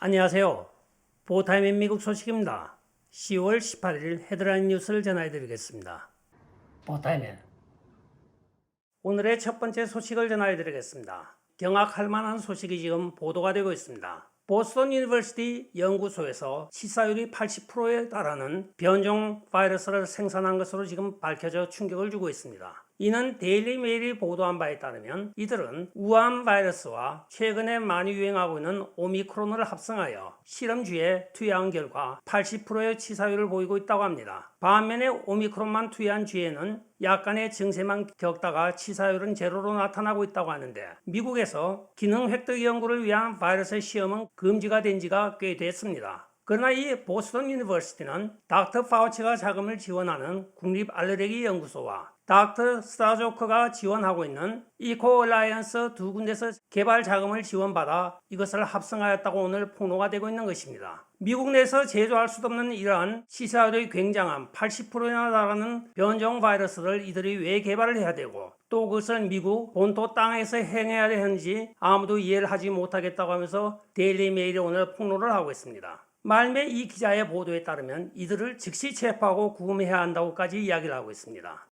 안녕하세요. 보타임의 미국 소식입니다. 10월 18일 헤드라인 뉴스를 전해드리겠습니다. 보타임의 오늘의 첫 번째 소식을 전해드리겠습니다. 경악할 만한 소식이 지금 보도가 되고 있습니다. 보스턴 유니버시티 연구소에서 치사율이 80%에 달하는 변종 바이러스를 생산한 것으로 지금 밝혀져 충격을 주고 있습니다. 이는 데일리 메일이 보도한 바에 따르면 이들은 우한 바이러스와 최근에 많이 유행하고 있는 오미크론을 합성하여 실험쥐에 투여한 결과 80%의 치사율을 보이고 있다고 합니다. 반면에 오미크론만 투여한 쥐에는 약간의 증세만 겪다가 치사율은 제로로 나타나고 있다고 하는데, 미국에서 기능 획득 연구를 위한 바이러스 시험은 금지가 된 지가 꽤 됐습니다. 그러나 이 보스턴 유니버시티는 닥터 파우치가 자금을 지원하는 국립 알레르기 연구소와 닥터 스타조크가 지원하고 있는 이코 얼라이언스 두 군데서 개발 자금을 지원받아 이것을 합성하였다고 오늘 폭로가 되고 있는 것입니다. 미국 내에서 제조할 수도 없는 이러한 치사율이 굉장한 80%나 달하는 변종 바이러스를 이들이 왜 개발을 해야 되고, 또 그것을 미국 본토 땅에서 행해야 되는지 아무도 이해를 하지 못하겠다고 하면서 데일리 메일이 오늘 폭로를 하고 있습니다. 말매 이 기자의 보도에 따르면 이들을 즉시 체포하고 구금해야 한다고까지 이야기를 하고 있습니다.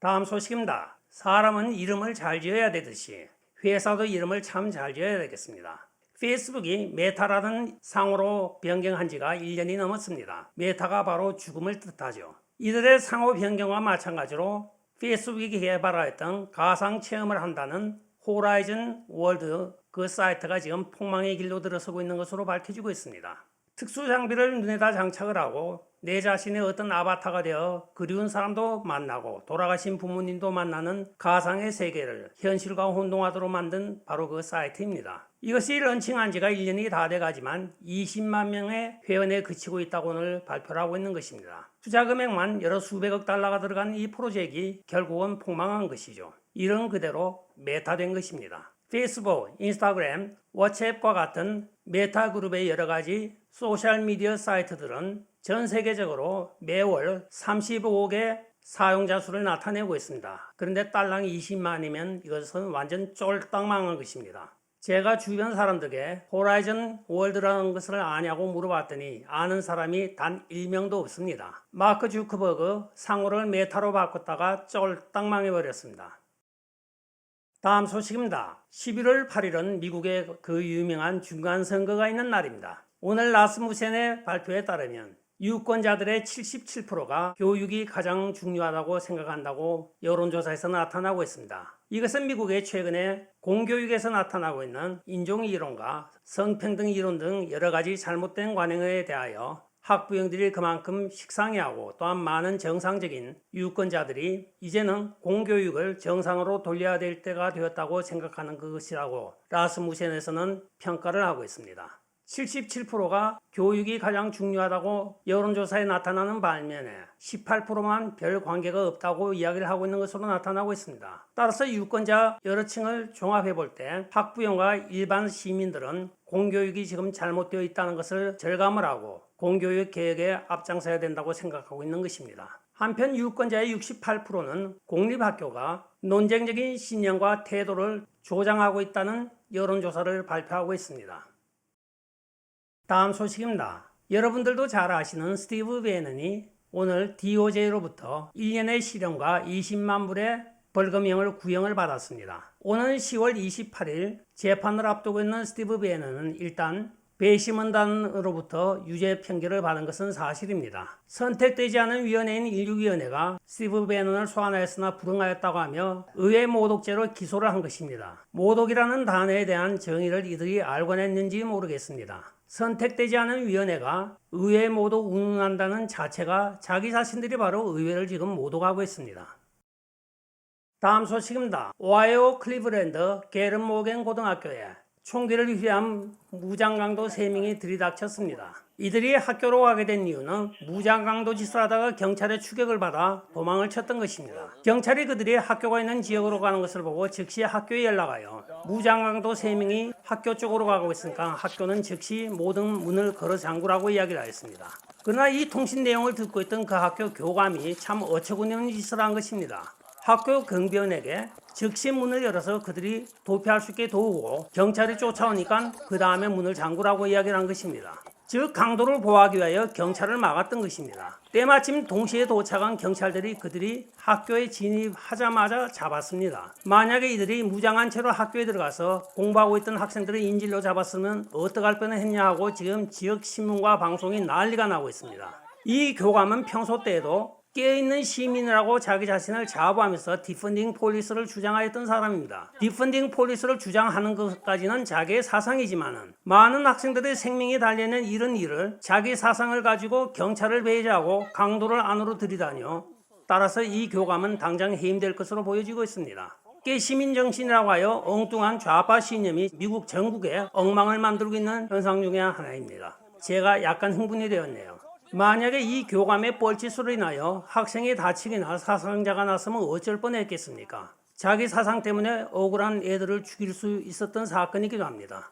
다음 소식입니다. 사람은 이름을 잘 지어야 되듯이 회사도 이름을 참 잘 지어야 되겠습니다. 페이스북이 메타라는 상호로 변경한 지가 1년이 넘었습니다. 메타가 바로 죽음을 뜻하죠. 이들의 상호 변경과 마찬가지로 페이스북이 개발하였던 가상 체험을 한다는 호라이즌 월드 그 사이트가 지금 폭망의 길로 들어서고 있는 것으로 밝혀지고 있습니다. 특수 장비를 눈에다 장착을 하고 내 자신의 어떤 아바타가 되어 그리운 사람도 만나고 돌아가신 부모님도 만나는 가상의 세계를 현실과 혼동하도록 만든 바로 그 사이트입니다. 이것이 런칭한 지가 1년이 다 돼가지만 20만 명의 회원에 그치고 있다고 오늘 발표를 하고 있는 것입니다. 투자 금액만 여러 수백억 달러가 들어간 이 프로젝트가 결국은 폭망한 것이죠. 이런 그대로 메타된 것입니다. 페이스북, 인스타그램, 워츠앱과 같은 메타 그룹의 여러 가지 소셜미디어 사이트들은 전 세계적으로 매월 35억의 사용자 수를 나타내고 있습니다. 그런데 달랑 20만이면 이것은 완전 쫄딱 망한 것입니다. 제가 주변 사람들에게 호라이즌 월드라는 것을 아냐고 물어봤더니 아는 사람이 단 1명도 없습니다. 마크 주커버그 상호를 메타로 바꿨다가 쫄딱 망해버렸습니다. 다음 소식입니다. 11월 8일은 미국의 그 유명한 중간선거가 있는 날입니다. 오늘 라스무센의 발표에 따르면 유권자들의 77%가 교육이 가장 중요하다고 생각한다고 여론조사에서 나타나고 있습니다. 이것은 미국의 최근에 공교육에서 나타나고 있는 인종이론과 성평등 이론 등 여러 가지 잘못된 관행에 대하여 학부형들이 그만큼 식상해하고 또한 많은 정상적인 유권자들이 이제는 공교육을 정상으로 돌려야 될 때가 되었다고 생각하는 것이라고 라스무센에서는 평가를 하고 있습니다. 77%가 교육이 가장 중요하다고 여론조사에 나타나는 반면에 18%만 별 관계가 없다고 이야기를 하고 있는 것으로 나타나고 있습니다. 따라서 유권자 여러 층을 종합해 볼 때 학부형과 일반 시민들은 공교육이 지금 잘못되어 있다는 것을 절감을 하고 공교육 개혁에 앞장서야 된다고 생각하고 있는 것입니다. 한편 유권자의 68%는 공립학교가 논쟁적인 신념과 태도를 조장하고 있다는 여론조사를 발표하고 있습니다. 다음 소식입니다. 여러분들도 잘 아시는 스티브 배넌이 오늘 DOJ로부터 1년의 실형과 20만 불의 벌금형을 구형을 받았습니다. 오는 10월 28일 재판을 앞두고 있는 스티브 배넌은 일단 배심원단으로부터 유죄 판결을 받은 것은 사실입니다. 선택되지 않은 위원회인 16위원회가 스티브 배넌을 소환하였으나 불응하였다고 하며 의회 모독죄로 기소를 한 것입니다. 모독이라는 단어에 대한 정의를 이들이 알고 냈는지 모르겠습니다. 선택되지 않은 위원회가 의회 모독 운운한다는 자체가 자기 자신들이 바로 의회를 지금 모독하고 있습니다. 다음 소식입니다. 오하이오 클리브랜드 게른 모겐 고등학교에 총기를 위한 무장강도 3명이 들이닥쳤습니다. 이들이 학교로 가게 된 이유는 무장강도 짓을 하다가 경찰의 추격을 받아 도망을 쳤던 것입니다. 경찰이 그들이 학교가 있는 지역으로 가는 것을 보고 즉시 학교에 연락하여 무장강도 3명이 학교 쪽으로 가고 있으니까 학교는 즉시 모든 문을 걸어 잠그라고 이야기를 하였습니다. 그러나 이 통신 내용을 듣고 있던 그 학교 교감이 참 어처구니 없는 짓을 한 것입니다. 학교 경비원에게 즉시 문을 열어서 그들이 도피할 수 있게 도우고 경찰이 쫓아오니까 그 다음에 문을 잠그라고 이야기를 한 것입니다. 즉 강도를 보호하기 위하여 경찰을 막았던 것입니다. 때마침 동시에 도착한 경찰들이 그들이 학교에 진입하자마자 잡았습니다. 만약에 이들이 무장한 채로 학교에 들어가서 공부하고 있던 학생들을 인질로 잡았으면 어떡할 뻔했냐 하고 지금 지역 신문과 방송이 난리가 나고 있습니다. 이 교감은 평소 때에도 깨어있는 시민이라고 자기 자신을 자부하면서 디펀딩 폴리스를 주장하였던 사람입니다. 디펀딩 폴리스를 주장하는 것까지는 자기의 사상이지만 많은 학생들의 생명이 달려있는 이런 일을 자기 사상을 가지고 경찰을 배제하고 강도를 안으로 들이다니요. 따라서 이 교감은 당장 해임될 것으로 보여지고 있습니다. 깨시민정신이라고 하여 엉뚱한 좌파 신념이 미국 전국에 엉망을 만들고 있는 현상 중에 하나입니다. 제가 약간 흥분이 되었네요. 만약에 이 교감의 뻘짓으로 인하여 학생이 다치거나 사상자가 났으면 어쩔 뻔했겠습니까? 자기 사상 때문에 억울한 애들을 죽일 수 있었던 사건이기도 합니다.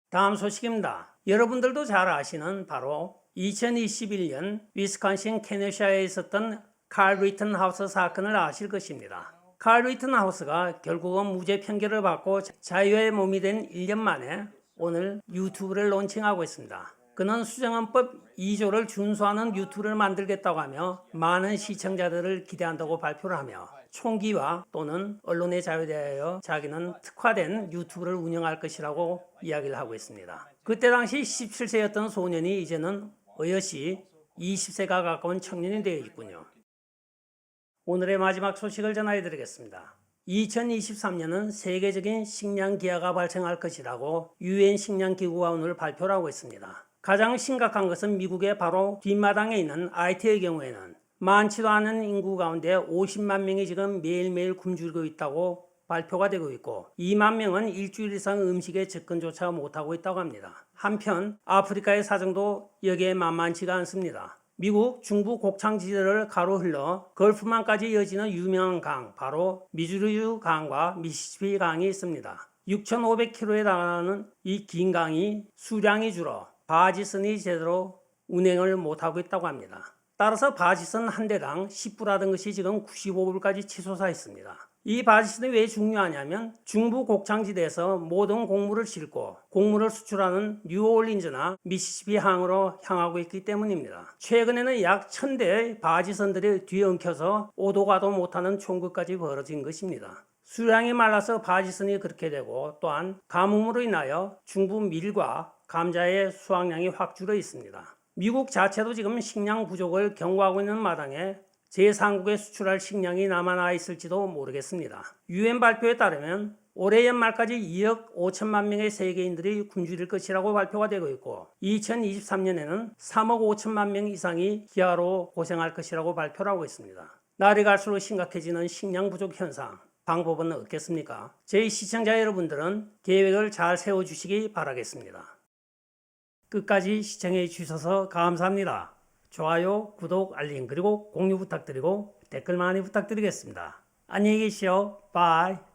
다음 소식입니다. 여러분들도 잘 아시는 바로 2021년 위스콘신 케네시아에 있었던 칼 리튼하우스 사건을 아실 것입니다. 칼 리튼하우스가 결국은 무죄 판결을 받고 자유의 몸이 된 1년 만에 오늘 유튜브를 론칭하고 있습니다. 그는 수정헌법 2조를 준수하는 유튜브를 만들겠다고 하며 많은 시청자들을 기대한다고 발표를 하며 총기와 또는 언론의 자유에 대하여 자기는 특화된 유튜브를 운영할 것이라고 이야기를 하고 있습니다. 그때 당시 17세였던 소년이 이제는 어여시 20세가 가까운 청년이 되어 있군요. 오늘의 마지막 소식을 전해드리겠습니다. 2023년은 세계적인 식량 기아가 발생할 것이라고 유엔 식량기구가 오늘 발표를 하고 있습니다. 가장 심각한 것은 미국의 바로 뒷마당에 있는 IT의 경우에는 많지도 않은 인구 가운데 50만 명이 지금 매일매일 굶주리고 있다고 발표가 되고 있고 2만 명은 일주일 이상 음식에 접근조차 못하고 있다고 합니다. 한편 아프리카의 사정도 여기에 만만치가 않습니다. 미국 중부 곡창지대를 가로 흘러 걸프만까지 이어지는 유명한 강, 바로 미주리유 강과 미시시피 강이 있습니다. 6,500km에 달하는 이 긴 강이 수량이 줄어 바지선이 제대로 운행을 못하고 있다고 합니다. 따라서 바지선 한 대당 10불하던 것이 지금 95불까지 치솟아 있습니다. 이 바지선이 왜 중요하냐면 중부 곡창지대에서 모든 곡물을 싣고 곡물을 수출하는 뉴올린즈나 미시시피 항으로 향하고 있기 때문입니다. 최근에는 약 1000대의 바지선들이 뒤에 엉켜서 오도 가도 못하는 총극까지 벌어진 것입니다. 수량이 말라서 바지선이 그렇게 되고 또한 가뭄으로 인하여 중부 밀과 감자의 수확량이 확 줄어 있습니다. 미국 자체도 지금 식량 부족을 경고하고 있는 마당에 제3국에 수출할 식량이 남아나 있을지도 모르겠습니다. 유엔 발표에 따르면 올해 연말까지 2억 5천만 명의 세계인들이 굶주릴 것이라고 발표가 되고 있고 2023년에는 3억 5천만 명 이상이 기아로 고생할 것이라고 발표를 하고 있습니다. 날이 갈수록 심각해지는 식량 부족 현상. 방법은 없겠습니까? 저희 시청자 여러분들은 계획을 잘 세워주시기 바라겠습니다. 끝까지 시청해 주셔서 감사합니다. 좋아요, 구독, 알림 그리고 공유 부탁드리고 댓글 많이 부탁드리겠습니다. 안녕히 계시오. 바이.